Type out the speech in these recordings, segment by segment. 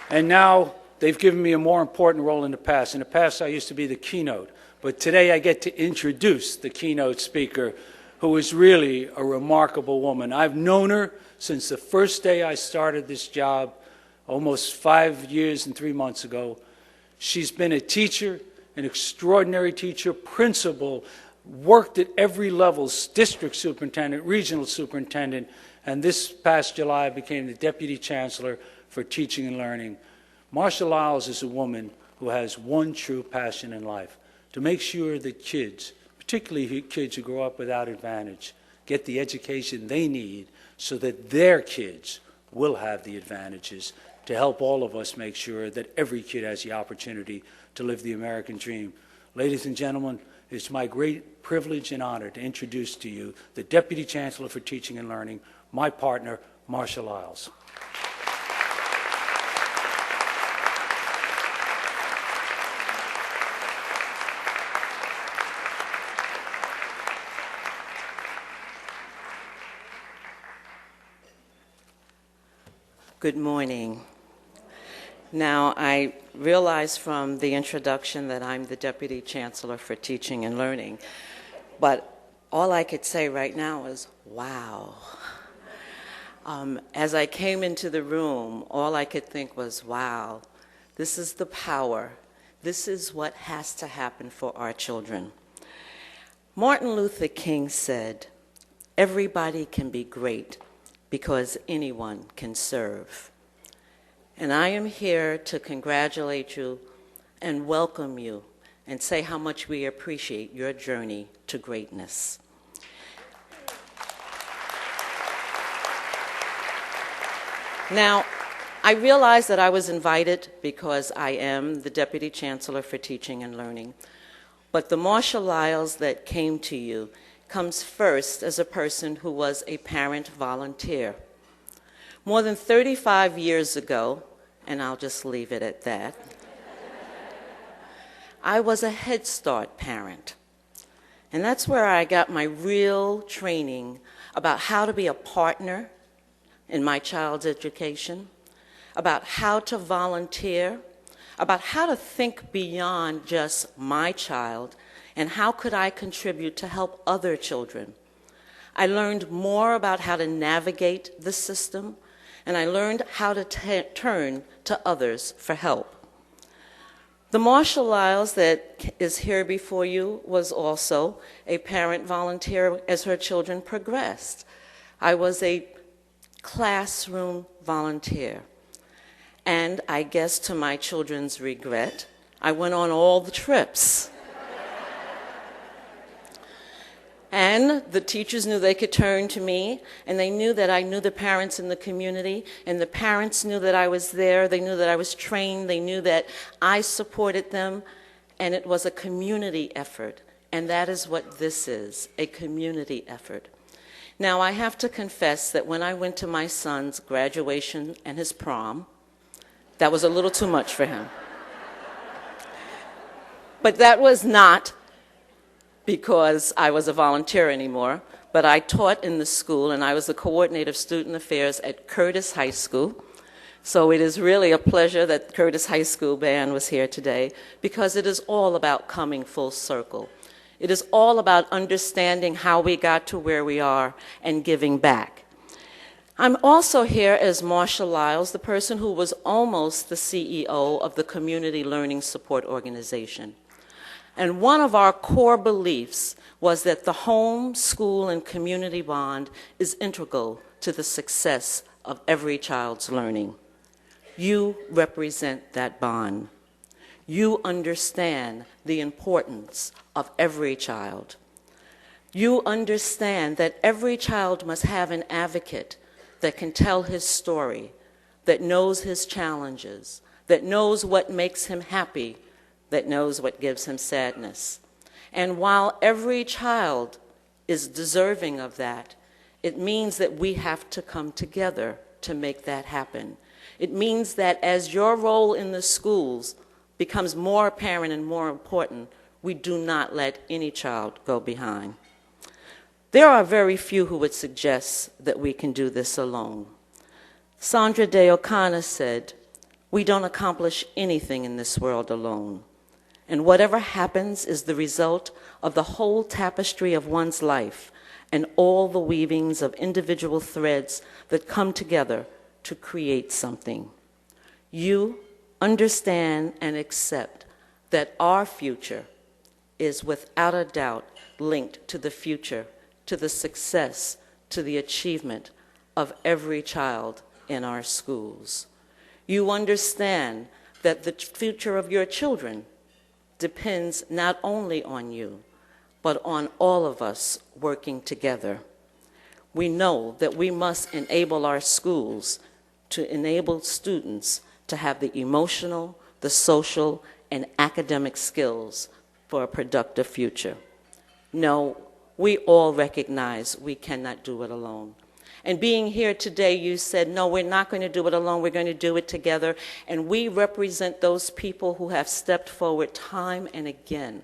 And now they've given me a more important role in the past. In the past, I used to be the keynote. But today I get to introduce the keynote speaker, who is really a remarkable woman. I've known her since the first day I started this job, almost 5 years and 3 months ago. She's been a teacher, an extraordinary teacher, principal, worked at every level, district superintendent, regional superintendent, and this past July became the deputy chancellor for teaching and learning. Marcia Lyles is a woman who has one true passion in life: to make sure that kids, particularly kids who grow up without advantage, get the education they need so that their kids will have the advantages, to help all of us make sure that every kid has the opportunity to live the American dream. Ladies and gentlemen, it's my great privilege and honor to introduce to you the Deputy Chancellor for Teaching and Learning, my partner, Marcia Lyles. Good morning. Now, I realize from the introduction that I'm the Deputy Chancellor for Teaching and Learning, but all I could say right now is, wow. As I came into the room, all I could think was, wow, this is the power. This is what has to happen for our children. Martin Luther King said, "Everybody can be great because anyone can serve." And I am here to congratulate you and welcome you and say how much we appreciate your journey to greatness. Now, I realize that I was invited because I am the Deputy Chancellor for Teaching and Learning, but the Marcia Lyles that came to you comes first as a person who was a parent volunteer. More than 35 years ago, and I'll just leave it at that, I was a Head Start parent. And that's where I got my real training about how to be a partner in my child's education, about how to volunteer, about how to think beyond just my child, and how could I contribute to help other children. I learned more about how to navigate the system, and I learned how to turn to others for help. The Marcia Lyles that is here before you was also a parent volunteer as her children progressed. I was a classroom volunteer, and I guess to my children's regret, I went on all the trips. And the teachers knew they could turn to me, and they knew that I knew the parents in the community, and the parents knew that I was there. They knew that I was trained. They knew that I supported them, and it was a community effort, and that is what this is, a community effort. Now, I have to confess that when I went to my son's graduation and his prom, that was a little too much for him. But that was not because I was a volunteer anymore, but I taught in the school, and I was the coordinator of student affairs at Curtis High School. So it is really a pleasure that Curtis High School band was here today, because it is all about coming full circle. It is all about understanding how we got to where we are and giving back. I'm also here as Marcia Lyles, the person who was almost the CEO of the Community Learning Support Organization. And one of our core beliefs was that the home, school, and community bond is integral to the success of every child's learning. You represent that bond. You understand the importance of every child. You understand that every child must have an advocate that can tell his story, that knows his challenges, that knows what makes him happy, that knows what gives him sadness. And while every child is deserving of that, it means that we have to come together to make that happen. It means that as your role in the schools becomes more apparent and more important, we do not let any child go behind. There are very few who would suggest that we can do this alone. Sandra Day O'Connor said, We don't accomplish anything in this world alone. And whatever happens is the result of the whole tapestry of one's life and all the weavings of individual threads that come together to create something. You understand and accept that our future is without a doubt linked to the future, to the success, to the achievement of every child in our schools. You understand that the future of your children depends not only on you, but on all of us working together. We know that we must enable our schools to enable students to have the emotional, the social, and academic skills for a productive future. No, we all recognize we cannot do it alone. And being here today, you said, no, we're not going to do it alone, we're going to do it together. And we represent those people who have stepped forward time and again,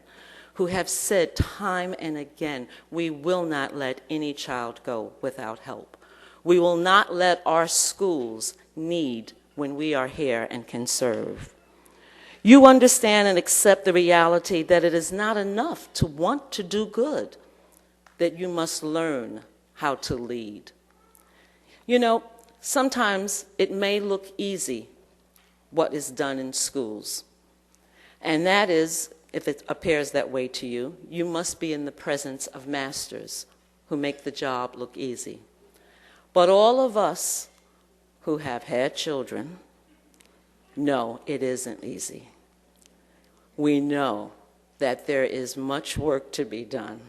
who have said time and again, we will not let any child go without help. We will not let our schools need when we are here and can serve. You understand and accept the reality that it is not enough to want to do good, that you must learn how to lead. You know, sometimes it may look easy what is done in schools. And that is, if it appears that way to you, you must be in the presence of masters who make the job look easy. But all of us who have had children know it isn't easy. We know that there is much work to be done.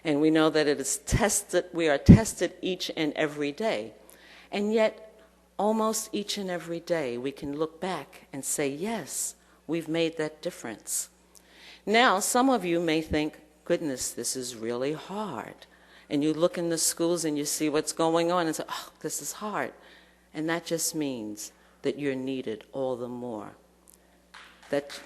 And we know that it is tested, we are tested each and every day. And yet, almost each and every day, we can look back and say, yes, we've made that difference. Now, some of you may think, goodness, this is really hard. And you look in the schools and you see what's going on and say, oh, this is hard. And that just means that you're needed all the more. That